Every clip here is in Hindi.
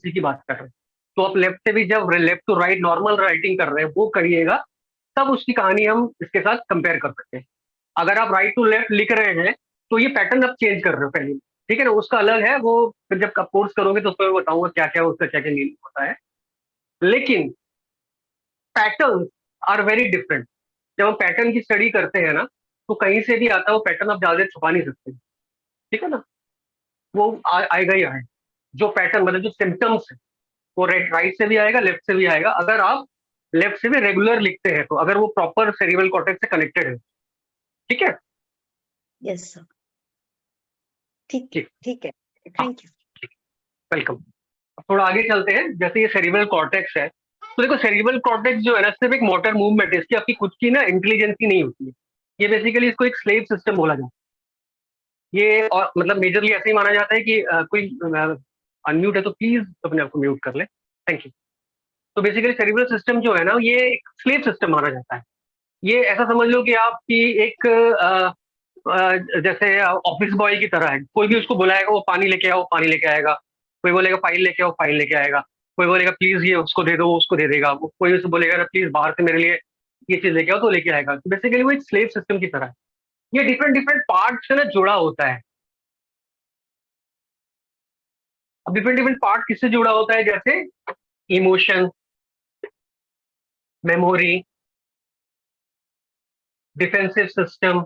उसी की बात कर रहे हैं। तो आप लेफ्ट से भी जब left to right normal writing कर रहे हैं वो करिएगा, तब उसकी कहानी हम इसके साथ कंपेयर कर सकते हैं। अगर आप राइट टू लेफ्ट लिख रहे हैं तो ये पैटर्न आप चेंज कर रहे हो पहले, ठीक है ना, उसका अलग है वो। फिर जब आप कोर्स करोगे तो उसमें मैं बताऊंगा क्या क्या उसका क्या क्या मीनिंग होता है। लेकिन पैटर्न आर वेरी डिफरेंट। जब हम पैटर्न की स्टडी करते हैं ना, तो कहीं से भी आता है वो पैटर्न, आप ज्यादा छुपा नहीं सकते, ठीक है ना। वो आएगा ही आएगा। जो पैटर्न मतलब जो सिम्टम्स है वो राइट से भी आएगा, लेफ्ट से भी आएगा, अगर आप लेफ्ट से भी रेगुलर लिखते हैं तो, अगर वो प्रॉपर सेरिब्रल कॉर्टेक्स से कनेक्टेड है, ठीक है। यस सर, ठीक ठीक। ठीक है, हाँ, थैंक यू। वेलकम। अब थोड़ा आगे चलते हैं। जैसे ये सेरिब्रल कॉर्टेक्स है, तो देखो सेरिब्रल कॉर्टेक्स जो है ना, सिर्फ एक मोटर मूवमेंट है, इसकी आपकी खुद की ना इंटेलिजेंसी नहीं होती है। ये बेसिकली इसको एक स्लेव सिस्टम बोला जाता है। ये और मतलब मेजरली ऐसे ही माना जाता है कि कोई अनम्यूट है तो प्लीज अपने आप को म्यूट कर ले, थैंक यू। तो बेसिकली सेरिब्रल सिस्टम जो है ना, ये एक स्लेव सिस्टम माना जाता है। ये ऐसा समझ लो कि आपकी एक जैसे ऑफिस बॉय की तरह है। कोई भी उसको बुलाएगा वो पानी लेके आओ, पानी लेके आएगा। कोई बोलेगा फाइल लेके आओ, फाइल लेके आएगा। कोई बोलेगा प्लीज ये उसको दे दो, वो उसको दे देगा। कोई उसको बोलेगा ना प्लीज बाहर से मेरे लिए ये चीज लेके आओ, तो लेके आएगा। तो बेसिकली वो एक स्लेव सिस्टम की तरह है। ये डिफरेंट डिफरेंट पार्ट से ना जुड़ा होता है। अब डिफरेंट डिफरेंट पार्ट किससे जुड़ा होता है, जैसे emotion, memory, defensive system,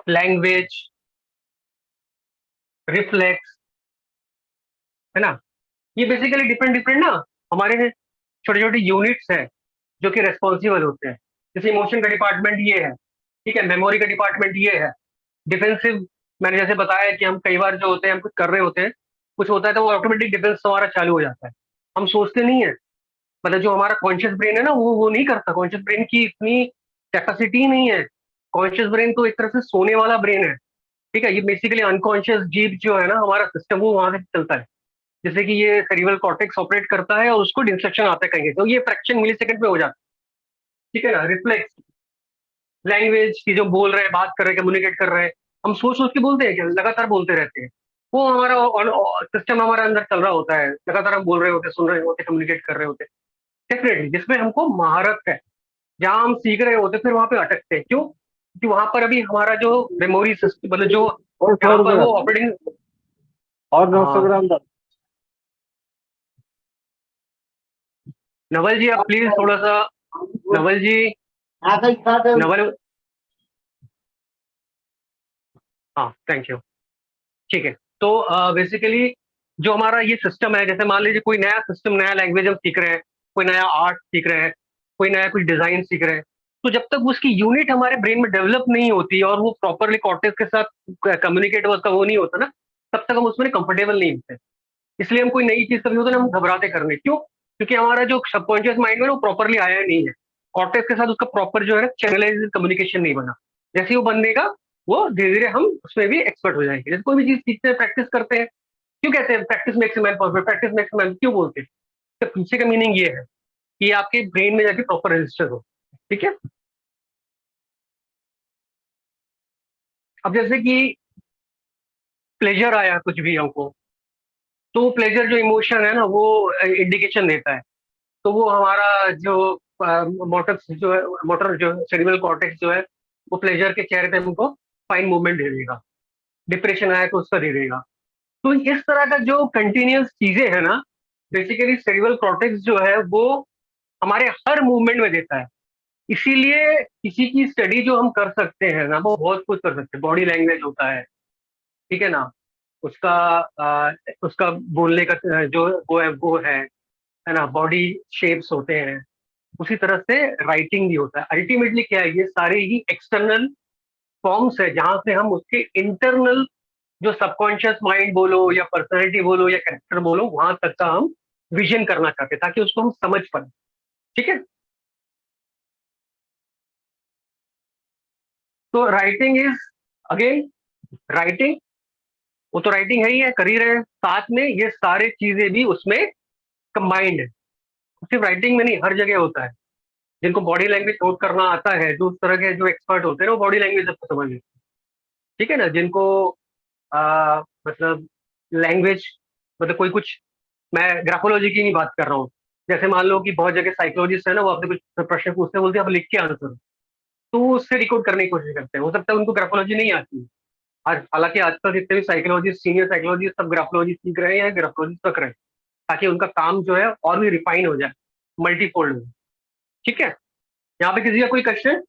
language, reflex, है ना। ये बेसिकली डिफरेंट डिफरेंट ना हमारे छोटे छोटे यूनिट्स हैं जो कि रेस्पॉन्सिबल होते हैं। जैसे इमोशन का डिपार्टमेंट ये है, ठीक है, मेमोरी का डिपार्टमेंट ये है, डिफेंसिव मैंने जैसे बताया कि हम कई बार जो होते हैं हम कुछ कर रहे होते हैं, कुछ होता है तो वो ऑटोमेटिक डिफेंस हमारा चालू हो जाता है। हम सोचते नहीं है, मतलब जो हमारा कॉन्शियस ब्रेन है ना वो नहीं करता। कॉन्शियस ब्रेन की इतनी कैपेसिटी नहीं है। कॉन्शियस ब्रेन तो एक तरह से सोने वाला ब्रेन है, ठीक है। ये बेसिकली अनकॉन्शियस जीप जो है ना हमारा सिस्टम, वो वहां से चलता है। जैसे कि ये सेरिब्रल कॉर्टेक्स ऑपरेट करता है और उसको इंस्ट्रक्शन आता है कहीं, तो ये फ्रैक्शन मिली सेकंड में हो जाता है, ठीक है ना। रिफ्लेक्स, लैंग्वेज की जो बोल रहे हैं, बात कर रहे हैं, कम्युनिकेट कर रहे हैं, हम सोच सोच के बोलते हैं, क्या लगातार बोलते रहते हैं। वो हमारा सिस्टम हमारे अंदर चल रहा होता है, लगातार हम बोल रहे होते, सुन रहे होते, कम्युनिकेट कर रहे होते। डेफिनेटली जिसमें हमको महारत है, जहाँ हम सीख रहे होते फिर वहां पे अटकते हैं। क्यों? क्योंकि वहां पर अभी हमारा जो मेमोरी सिस्टम मतलब जो और यहाँ 100 पर रुपये वो ऑपरेटिंग। और 900 हाँ, ग्राम दाल। नवल जी आप प्लीज थोड़ा सा, नवल जी, नवल, हाँ थैंक यू। ठीक है, तो बेसिकली जो हमारा ये सिस्टम है, जैसे मान लीजिए कोई नया सिस्टम, नया लैंग्वेज हम सीख रहे हैं, कोई नया आर्ट सीख रहे हैं, कोई नया कुछ डिजाइन सीख रहे हैं, तो जब तक उसकी यूनिट हमारे ब्रेन में डेवलप नहीं होती और वो प्रॉपरली कॉर्टेक्स के साथ कम्युनिकेट उसका वो नहीं होता ना, तब तक हम उसमें कंफर्टेबल नहीं होते। इसलिए हम कोई नई चीज कभी होता है ना, हम घबराते करने। क्यों? क्योंकि हमारा जो सबकॉन्शियस माइंड में वो प्रॉपरली आया नहीं है, कॉर्टेक्स के साथ उसका प्रॉपर जो है ना चैनलाइज कम्युनिकेशन नहीं बना। जैसे ही वो बनेगा, वो धीरे धीरे हम उसमें भी एक्सपर्ट हो जाएंगे। जैसे कोई भी चीज सीखते हैं, प्रैक्टिस करते हैं, क्यों कहते हैं practice makes man perfect, practice makes man क्यों बोलते हैं? तो पीछे का मीनिंग ये है कि ये आपके ब्रेन में जाके प्रॉपर रजिस्टर हो, ठीक है। अब जैसे कि प्लेजर आया कुछ भी हमको, तो प्लेजर जो इमोशन है ना वो इंडिकेशन देता है। तो वो हमारा जो मोटर जो है, मोटर जो सेरिब्रल कॉर्टेक्स जो है, वो प्लेजर के चेहरे पे हमको फाइन मूवमेंट दे देगा। डिप्रेशन आया तो उसका दे देगा। तो इस तरह का जो कंटिन्यूस चीजें है ना, बेसिकली सेरिब्रल कॉर्टेक्स जो है वो हमारे हर मूवमेंट में देता है। इसीलिए किसी की स्टडी जो हम कर सकते हैं ना, वो बहुत कुछ कर सकते हैं। बॉडी लैंग्वेज होता है, ठीक है ना, उसका उसका बोलने का जो वो है ना, बॉडी शेप्स होते हैं। उसी तरह से राइटिंग भी होता है। अल्टीमेटली क्या है, ये सारे ही एक्सटर्नल फॉर्म्स है जहां से हम उसके इंटरनल जो सबकॉन्शियस माइंड बोलो या पर्सनैलिटी बोलो या कैरेक्टर बोलो, वहां तक का हम विजन करना चाहते हैं ताकि उसको हम समझ पाए, ठीक है। तो राइटिंग इज अगेन राइटिंग, वो तो राइटिंग है ही है, कर ही रहे हैं, साथ में ये सारे चीजें भी उसमें कंबाइंड है। सिर्फ राइटिंग में नहीं, हर जगह होता है। जिनको बॉडी लैंग्वेज नोट करना आता है, जो उस तरह के जो एक्सपर्ट होते हैं ना, वो बॉडी लैंग्वेज सबको समझ लेते हैं, ठीक है ना। जिनको मतलब लैंग्वेज, मतलब कोई कुछ, मैं ग्राफोलॉजी की नहीं बात कर रहा हूँ। जैसे मान लो कि बहुत जगह साइकोलॉजिस्ट है ना, वो आपसे कुछ प्रश्न पूछते हैं, बोलते हैं आप लिख के आंसर दो। तो वो उससे रिकॉर्ड करने की कोशिश करते हैं, हो सकता है उनको ग्राफोलॉजी नहीं आती है। आज हालांकि आजकल जितने भी साइकोलॉजिस्ट, सीनियर साइकोलॉजिस्ट, सब ग्राफोलॉजी सीख रहे हैं, ग्राफोलॉजी तक रहे हैं, ताकि उनका काम जो है और भी रिफाइन हो जाए, मल्टीफोल्ड हो जाए। ठीक है, यहाँ पे किसी का कोई क्वेश्चन?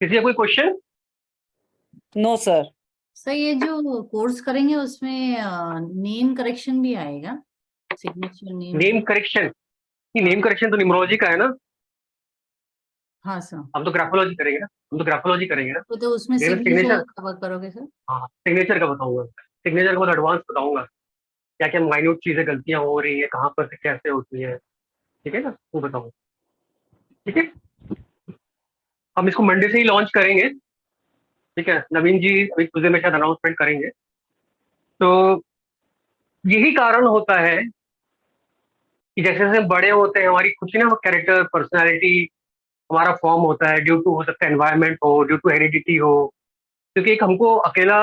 किसी का कोई क्वेश्चन? No sir. सर ये जो कोर्स करेंगे उसमें नेम करेक्शन भी आएगा, signature name? Name correction? Name correction तो न्यूमरोलॉजी का है ना, हाँ सर। हम तो ग्राफोलॉजी करेंगे ना, हम तो ग्राफोलॉजी करेंगे ना। तो उसमें लेकिन सिग्नेचर सिग्नेचर, कवर करोगे सर? हाँ सिग्नेचर का बताऊंगा, सिग्नेचर का बहुत एडवांस बताऊंगा, क्या क्या माइन्यूट चीजें गलतियां हो रही है, कहाँ पर से कैसे होती है, ठीक है ना, वो बताऊंगा। ठीक है, हम इसको मंडे से ही लॉन्च करेंगे, ठीक है। नवीन जी अभी कुछ देर में शायद अनाउंसमेंट करेंगे। तो यही कारण होता है कि जैसे जैसे हम बड़े होते हैं, हमारी खुद की ना कैरेक्टर, पर्सनैलिटी, हमारा फॉर्म होता है, ड्यू टू, हो सकता है एनवायरनमेंट हो, ड्यू टू हेरिडिटी हो। क्योंकि एक हमको अकेला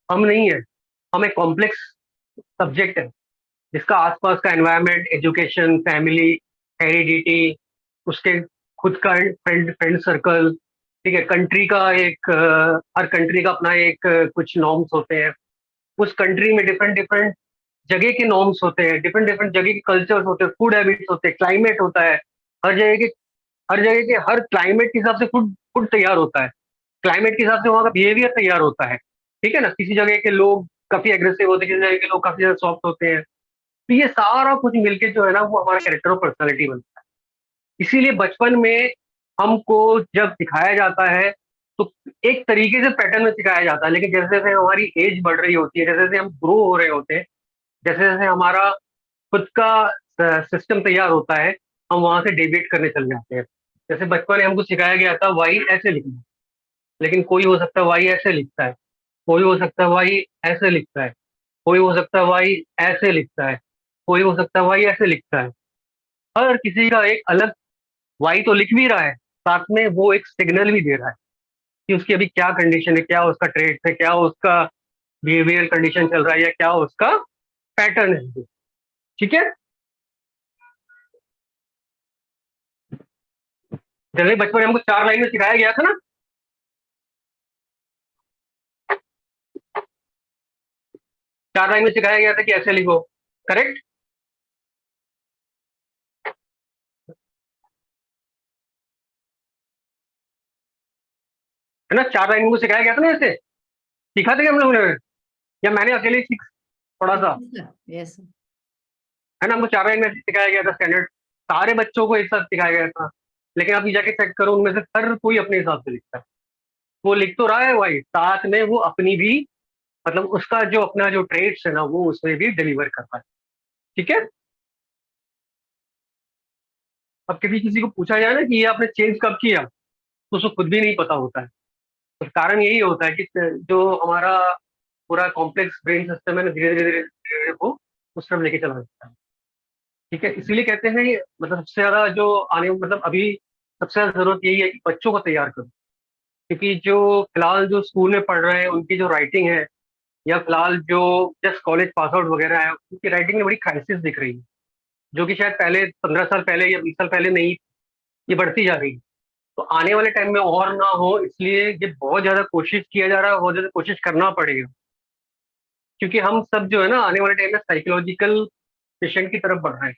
हम नहीं है, हम एक कॉम्प्लेक्स सब्जेक्ट है, जिसका आसपास का एनवायरनमेंट, एजुकेशन, फैमिली, हेरिडिटी, उसके खुद का फ्रेंड फ्रेंड सर्कल, ठीक है, कंट्री का एक हर कंट्री का अपना एक कुछ नॉर्म्स होते हैं, उस कंट्री में डिफरेंट डिफरेंट जगह के नॉर्म्स होते हैं, डिफरेंट डिफरेंट जगह के कल्चर्स होते हैं, फूड हैबिट्स होते हैं, क्लाइमेट होता है, हर जगह के, हर जगह के हर क्लाइमेट के हिसाब से फूड फूड तैयार होता है, क्लाइमेट के हिसाब से वहाँ का बिहेवियर तैयार होता है, ठीक है ना। किसी जगह के लोग काफी एग्रेसिव होते हैं, किसी जगह के लोग काफी ज्यादा सॉफ्ट होते हैं। तो ये सारा कुछ मिलके जो है ना, वो हमारा कैरेक्टर और पर्सनैलिटी बनता है। इसीलिए बचपन में हमको जब सिखाया जाता है, तो एक तरीके से पैटर्न में सिखाया जाता है, लेकिन जैसे जैसे हमारी एज बढ़ रही होती है, जैसे जैसे हम ग्रो हो रहे होते हैं, जैसे जैसे हमारा खुद का सिस्टम तैयार होता है, हम वहां से डेविएट करने चल जाते हैं। जैसे बचपन में हमको सिखाया गया था वाई ऐसे लिखना, लेकिन कोई हो सकता है वाई ऐसे लिखता है, कोई हो सकता है वाई ऐसे लिखता है, कोई हो सकता है वाई ऐसे लिखता है, कोई हो सकता है वाई ऐसे लिखता है। हर किसी का एक अलग वाई तो लिख भी रहा है, साथ में वो एक सिग्नल भी दे रहा है कि उसकी अभी क्या कंडीशन है, क्या उसका ट्रेट है, क्या उसका बिहेवियर कंडीशन चल रहा है, या क्या उसका पैटर्न है। ठीक है, जैसे बचपन में हमको 4 लाइन में सिखाया गया था ना, 4 लाइन में सिखाया गया था कि ऐसे लिखो, करेक्ट है ना। 4 लाइन में सिखाया गया था ना, ऐसे सीखा था कि हम लोगों ने, या मैंने अकेले ही सीख थोड़ा सा, यस। है ना। हमको 4 लाइन में सिखाया गया था, स्टैंडर्ड सारे बच्चों को एक साथ सिखाया गया था। लेकिन आप ये जाके चेक करो, उनमें से हर कोई अपने हिसाब से लिखता है, वो लिख तो रहा है भाई, साथ में वो अपनी भी, मतलब उसका जो अपना जो ट्रेड्स है ना, वो उसमें भी डिलीवर करता है। ठीक है, अब कभी किसी को पूछा जाए ना कि ये आपने चेंज कब किया, तो उसको खुद भी नहीं पता होता है। तो कारण यही होता है कि जो हमारा पूरा कॉम्प्लेक्स ब्रेन सिस्टम है ना, धीरे धीरे धीरे धीरे वो उस तरफ लेके चला जाता है। ठीक है, इसीलिए कहते हैं कि मतलब सबसे ज्यादा जो आने, मतलब अभी सबसे ज्यादा जरूरत यही है कि बच्चों को तैयार करो, क्योंकि जो फिलहाल जो स्कूल में पढ़ रहे हैं उनकी जो राइटिंग है, या फिलहाल जो जस्ट कॉलेज पास आउट वगैरह है, उनकी राइटिंग में बड़ी क्राइसिस दिख रही है, जो कि शायद पहले 15 साल पहले या 20 साल पहले नहीं, ये बढ़ती जा रही है। तो आने वाले टाइम में और ना हो, इसलिए ये बहुत ज्यादा कोशिश किया जा रहा है, बहुत ज्यादा कोशिश करना पड़ेगा, क्योंकि हम सब जो है ना, आने वाले टाइम में साइकोलॉजिकल पेशेंट की तरफ बढ़ रहे हैं,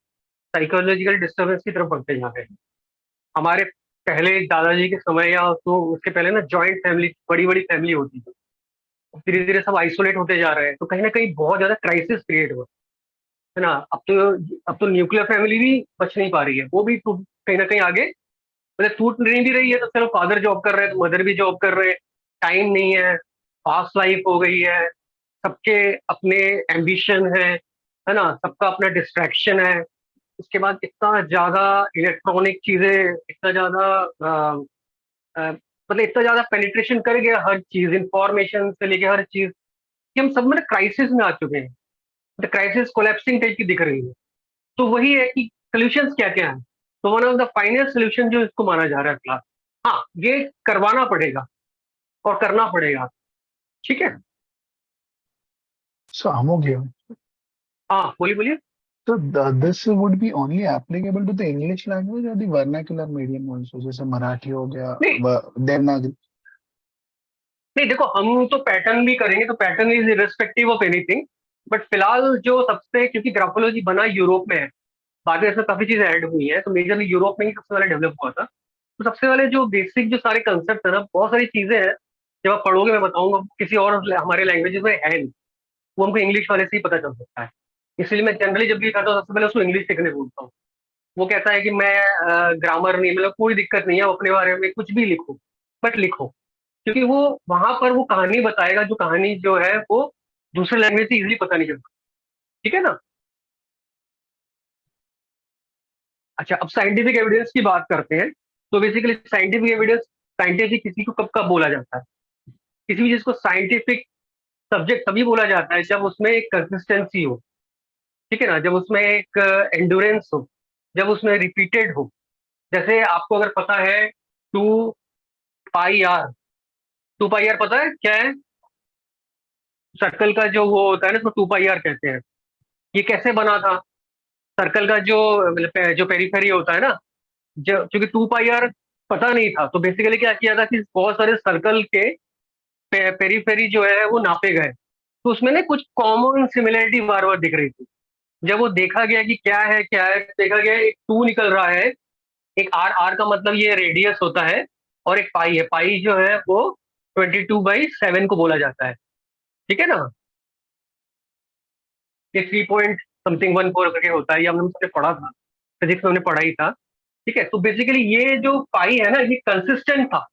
साइकोलॉजिकल डिस्टर्बेंस की तरफ बढ़ते जा रहे हैं। हमारे पहले दादाजी के समय या तो उसके पहले ना, जॉइंट फैमिली, बड़ी बड़ी फैमिली होती थी, धीरे धीरे सब आइसोलेट होते जा रहे हैं, तो कहीं ना कहीं बहुत ज्यादा क्राइसिस क्रिएट हुआ है ना। अब तो न्यूक्लियर फैमिली भी बच नहीं पा रही है, वो भी कहीं ना कहीं आगे, मतलब टूट नहीं भी रही है। तो चलो, फादर जॉब कर रहे हैं तो मदर भी जॉब कर रहे हैं, टाइम नहीं है, फास्ट लाइफ हो गई है, सबके अपने एम्बिशन है ना, सबका अपना डिस्ट्रैक्शन है। उसके बाद इतना ज्यादा इलेक्ट्रॉनिक चीजें, इतना ज्यादा मतलब इतना ज्यादा पेनिट्रेशन कर गया हर चीज, इंफॉर्मेशन से लेके हर चीज, कि हम सब में क्राइसिस में आ चुके हैं, द क्राइसिस कोलैप्सिंग टाइप की दिख रही है। तो वही है कि सोल्यूशंस क्या क्या है। तो one of the finest solution जो इसको माना जा रहा है फिलहाल, हाँ ये करवाना पड़ेगा और करना पड़ेगा, ठीक है। So Amog here. हाँ बोलिए बोलिए। So this would be only applicable to the English language or the vernacular medium also, जैसे मराठी हो गया, देवनागरी। नहीं देखो, हम तो पैटर्न भी करेंगे, तो pattern is irrespective of anything, but फिलहाल जो सबसे, क्योंकि ग्राफोलॉजी बना यूरोप में है, बाद में इसमें काफी चीजें ऐड हुई है, तो मेजरली यूरोप में ही सबसे पहले डेवलप हुआ था। तो सबसे पहले जो बेसिक जो सारे कंसेप्ट है ना, बहुत सारी चीजें हैं, जब आप पढ़ोगे मैं बताऊंगा, किसी और हमारे लैंग्वेजेस में है नहीं, वो हमको इंग्लिश वाले से ही पता चल सकता है। इसलिए मैं जनरली जब भी करता हूँ सबसे पहले उसको इंग्लिश सीखने बोलता हूँ। वो कहता है कि मैं ग्रामर नहीं, मतलब कोई दिक्कत नहीं है, आप अपने बारे में कुछ भी लिखो, बट लिखो, क्योंकि वो वहां पर वो कहानी बताएगा, जो कहानी जो है वो दूसरे लैंग्वेज से इजीली पता नहीं चलता, ठीक है ना। अच्छा, अब साइंटिफिक एविडेंस की बात करते हैं। तो बेसिकली साइंटिफिक एविडेंस, साइंटिफिक किसी को कब कब बोला जाता है, किसी भी चीज को साइंटिफिक सब्जेक्ट तभी बोला जाता है जब उसमें एक कंसिस्टेंसी हो, ठीक है ना, जब उसमें एक एंडोरेंस हो, जब उसमें रिपीटेड हो। जैसे आपको अगर पता है 2 पाई आर, 2 पाई आर पता है क्या है? सर्कल का जो वो होता है ना, उसको 2 पाई आर कहते हैं। ये कैसे बना था? सर्कल का जो मतलब जो पेरीफेरी होता है ना, जो क्योंकि 2 पाई आर पता नहीं था, तो बेसिकली क्या किया था कि बहुत सारे सर्कल के पेरीफेरी जो है वो नापे गए, तो उसमें ना कुछ कॉमन सिमिलरिटी बार बार दिख रही थी। जब वो देखा गया कि क्या है, देखा गया एक 2 निकल रहा है, एक आर, आर का मतलब ये रेडियस होता है, और एक पाई है, पाई जो है वो 22/7 को बोला जाता है, ठीक है ना। ये 3 पॉइंट समथिंग 14 करके होता है, ये हमने सबने पढ़ा था, फिजिक्स में हमने पढ़ा ही था, ठीक है। तो बेसिकली ये जो पाई है ना, ये कंसिस्टेंट था,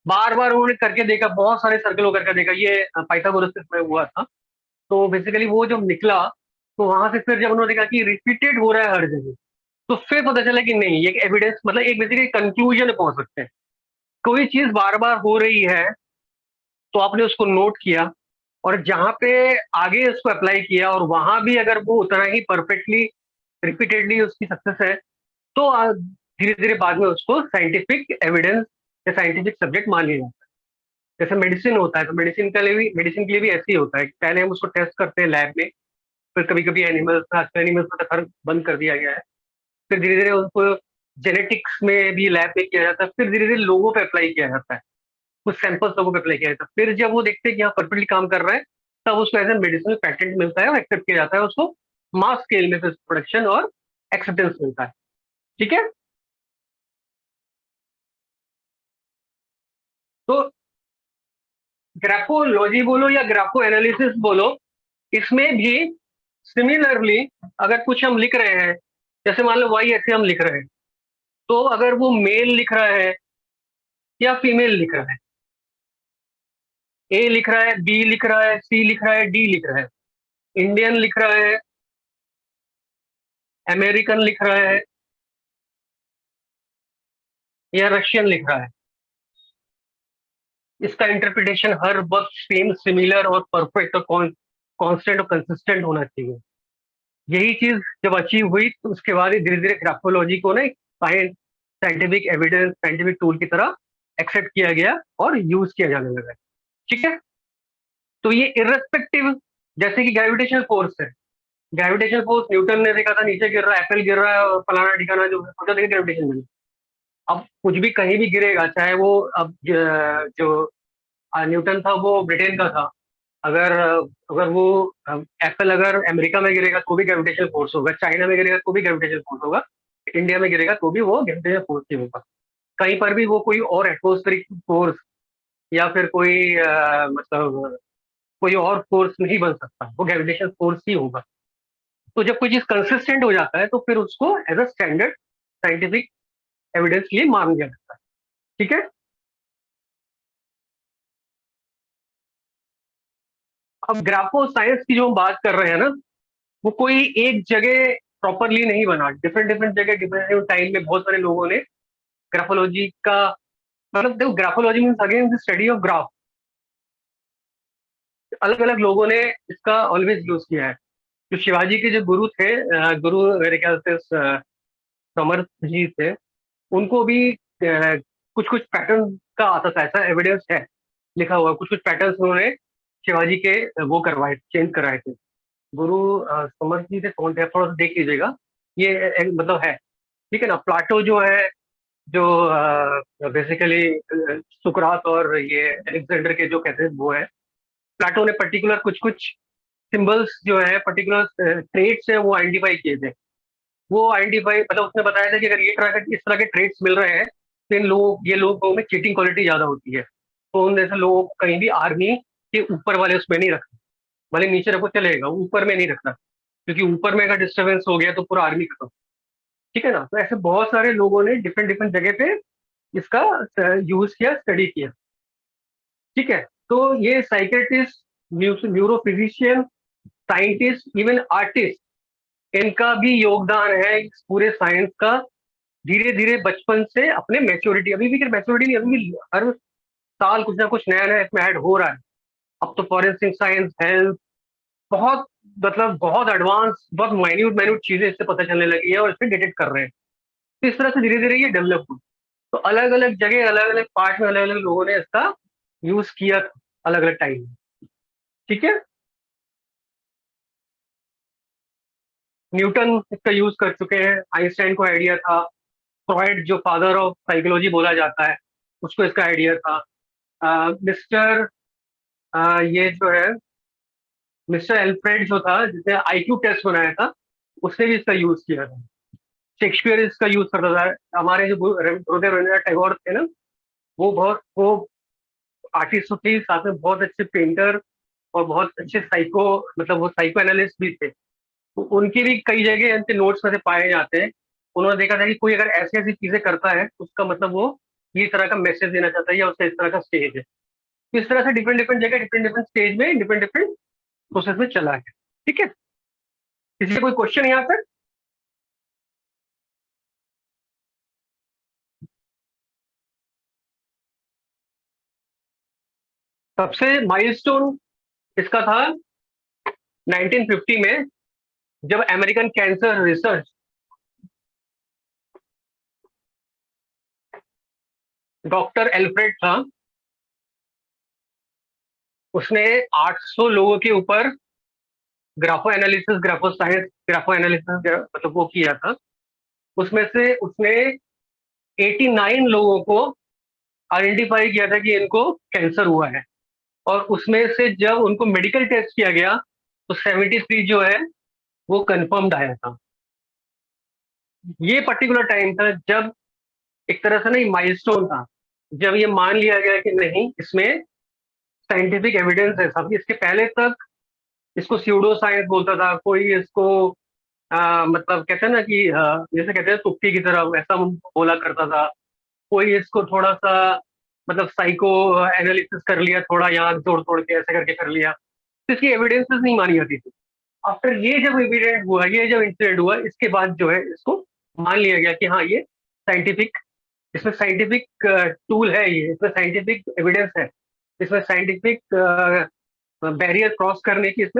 बार बार उन्होंने करके देखा, बहुत सारे सर्कल करके देखा, ये पाइथागोरस में हुआ था। तो बेसिकली वो जब निकला, तो वहां से फिर जब उन्होंने देखा कि रिपीटेड हो रहा है हर जगह, तो फिर पता चला कि नहीं, ये एविडेंस, मतलब एक बेसिकली कंक्लूजन में पहुंच सकते हैं। कोई चीज बार बार हो रही है, तो आपने उसको नोट किया, और जहां पे आगे उसको अप्लाई किया, और वहां भी अगर वो उतना ही परफेक्टली रिपीटेडली उसकी सक्सेस है, तो धीरे धीरे बाद में उसको साइंटिफिक एविडेंस या साइंटिफिक सब्जेक्ट मान लिया जाता है। जैसे मेडिसिन होता है, तो मेडिसिन के लिए भी ऐसे ही होता है कि पहले हम उसको टेस्ट करते हैं लैब में, फिर कभी कभी एनिमल्स में, आजकल एनिमल्स में तो खैर बंद कर दिया गया है, फिर धीरे धीरे उनको जेनेटिक्स में भी लैब में किया जाता है, फिर धीरे धीरे लोगों पे अप्लाई किया जाता है, कुछ सैंपल्स लोगों पे अप्लाई किया जाता है, फिर जब वो देखते हैं कि हाँ परफेक्टली काम कर रहा है, तब उसको एज ए मेडिसिन पेटेंट मिलता है और एक्सेप्ट किया जाता है, उसको मास स्केल में फिर प्रोडक्शन और एक्सेप्टेंस मिलता है, ठीक है। तो ग्राफोलॉजी बोलो या ग्राफो एनालिसिस बोलो, इसमें भी सिमिलरली अगर कुछ हम लिख रहे हैं, जैसे मान लो वाई ऐसे हम लिख रहे हैं, तो अगर वो मेल लिख रहा है या फीमेल लिख रहा है, ए लिख रहा है, बी लिख रहा है, सी लिख रहा है, डी लिख रहा है, इंडियन लिख रहा है, अमेरिकन लिख रहा है, या रशियन लिख रहा है, इसका इंटरप्रिटेशन हर वक्त सेम, सिमिलर और परफेक्ट और कांस्टेंट और कंसिस्टेंट होना चाहिए। यही चीज जब अचीव हुई, तो उसके बाद ही धीरे धीरे ग्राफोलॉजी को ना साइंटिफिक एविडेंस, साइंटिफिक टूल की तरह एक्सेप्ट किया गया और यूज किया जाने लगा, ठीक है। तो ये इररेस्पेक्टिव, जैसे कि ग्रेविटेशनल फोर्स है, ग्रेविटेशनल फोर्स न्यूटन ने देखा था, नीचे गिर रहा है, एप्पल गिर रहा है, और फलाना ठिकाना जो सोचा था ग्रेविटेशन में, अब कुछ भी कहीं भी गिरेगा, चाहे वो अब जो न्यूटन था वो ब्रिटेन का था, अगर अगर वो एप्पल अगर अमेरिका में गिरेगा तो भी ग्रेविटेशनल फोर्स होगा, चाइना में गिरेगा तो भी ग्रेविटेशनल फोर्स होगा, इंडिया में गिरेगा तो भी वो ग्रेविटेशनल फोर्स ही होगा। कहीं पर भी वो कोई और एटमॉस्फेरिक फोर्स या फिर कोई मतलब कोई और फोर्स नहीं बन सकता, वो ग्रेविटेशनल फोर्स ही होगा। तो जब कोई चीज कंसिस्टेंट हो जाता है, तो फिर उसको as a standard scientific evidence लिए मान लिया जाता है, ठीक है। अब ग्राफो साइंस की जो हम बात कर रहे हैं ना, वो कोई एक जगह प्रॉपरली नहीं बना, डिफरेंट डिफरेंट जगह डिफरेंट टाइम में बहुत सारे लोगों ने ग्राफोलॉजी का, मतलब देखो graphology means again the study of graph, अलग अलग लोगों ने इसका ऑलवेज यूज किया है। जो शिवाजी के जो गुरु थे, गुरु मेरे ख्याल से समर्थ जी थे, उनको भी कुछ कुछ पैटर्न का आता था, ऐसा एविडेंस है लिखा हुआ, कुछ कुछ पैटर्न्स उन्होंने शिवाजी के वो करवाए, चेंज कराए थे। गुरु समर्थ जी थे, कौन थे, आप थोड़ा सा देख लीजिएगा, ये मतलब है, ठीक है ना। प्लाटो जो है, जो बेसिकली सुकरात और ये एलेक्जेंडर के जो कहते हैं वो है, प्लाटो ने पर्टिकुलर कुछ कुछ सिंबल्स जो है, पर्टिकुलर ट्रेट्स है, वो आइडेंटिफाई किए थे। वो आइडेंटिफाई मतलब उसने बताया था कि अगर ये तरह के इस तरह के ट्रेट्स मिल रहे हैं तो इन लोगों ये लोगों में चीटिंग क्वालिटी ज्यादा होती है, तो उन जैसे लोगों को कहीं भी आर्मी के ऊपर वाले उसमें नहीं रखना, भले नीचे रखो चलेगा, ऊपर में नहीं रखना, क्योंकि ऊपर में अगर डिस्टर्बेंस हो गया तो पूरा आर्मी खत्म, ठीक है ना। तो ऐसे बहुत सारे लोगों ने डिफरेंट डिफरेंट जगह पे इसका यूज किया, स्टडी किया, ठीक है। तो ये psychiatrist, neurophysician, scientist, even artist, इनका भी योगदान है इस पूरे साइंस का। धीरे धीरे बचपन से अपने मैच्योरिटी, अभी भी मैच्योरिटी नहीं, अभी भी हर साल कुछ ना कुछ नया नया इसमें ऐड हो रहा है। अब तो फॉरेंसिक साइंस, हेल्थ, बहुत मतलब बहुत एडवांस, बहुत माइन्यूट माइन्यूट चीजें इससे पता चलने लगी है और इससे डिटेक्ट कर रहे हैं। तो इस तरह से धीरे धीरे ये डेवलप हुई। तो अलग अलग जगह, अलग अलग पार्ट में अलग अलग लोगों ने इसका यूज किया अलग अलग टाइम में, ठीक है। न्यूटन इसका यूज कर चुके हैं, आइंस्टाइन को आइडिया था, फ्रॉइड जो फादर ऑफ साइकोलॉजी बोला जाता है उसको इसका आइडिया था। मिस्टर ये जो है मिस्टर एल्फ्रेड जो था, जिसने आईक्यू टेस्ट बनाया था, उसने भी इसका यूज किया था। शेक्सपियर इसका यूज करता था। हमारे जो गुरुदेव रवींद्रनाथ टैगोर थे ना, वो आर्टिस्ट थे, साथ में बहुत अच्छे पेंटर और बहुत अच्छे साइको, मतलब वो साइको एनालिस्ट भी थे। तो उनके भी कई जगह उनके नोट्स में से पाए जाते हैं। उन्होंने देखा था कि कोई अगर ऐसी ऐसी चीजें करता है तो उसका मतलब वो ये तरह का मैसेज देना चाहता है या उसका इस तरह का स्टेज है। तो इस तरह से डिफरेंट डिफरेंट जगह, डिफरेंट डिफरेंट स्टेज में, डिफरेंट डिफरेंट प्रोसेस में चला है, ठीक है। किसी का कोई क्वेश्चन यहाँ पर? सबसे माइलस्टोन इसका था 1950 में, जब American cancer research doctor Alfred था, उसने 800 लोगों के ऊपर ग्राफो एनालिसिस, ग्राफो साइंस, ग्राफो एनालिसिस मतलब वो किया था। उसमें से उसने 89 लोगों को आइडेंटिफाई किया था कि इनको कैंसर हुआ है, और उसमें से जब उनको मेडिकल टेस्ट किया गया तो 73 जो है वो कंफर्म्ड आया था। ये पर्टिकुलर टाइम था जब एक तरह से ना ये माइलस्टोन था, जब ये मान लिया गया कि नहीं, इसमें साइंटिफिक एविडेंस है सब। इसके पहले तक इसको स्यूडो साइंस बोलता था कोई, इसको मतलब कहते हैं ना कि जैसे कहते हैं तुक्की की तरह, वैसा बोला करता था। कोई इसको थोड़ा सा मतलब साइको एनालिसिस कर लिया, थोड़ा यहाँ जोड़ तोड़ के ऐसे करके कर लिया, तो इसकी एविडेंसेस नहीं मानी जाती थी। आफ्टर ये जब इवेंट हुआ, ये जब इंसिडेंट हुआ, इसके बाद जो है इसको मान लिया गया कि हाँ ये साइंटिफिक, इसमें साइंटिफिक टूल है, ये इसमें साइंटिफिक एविडेंस है, इसमें साइंटिफिक बैरियर क्रॉस करने की इसमें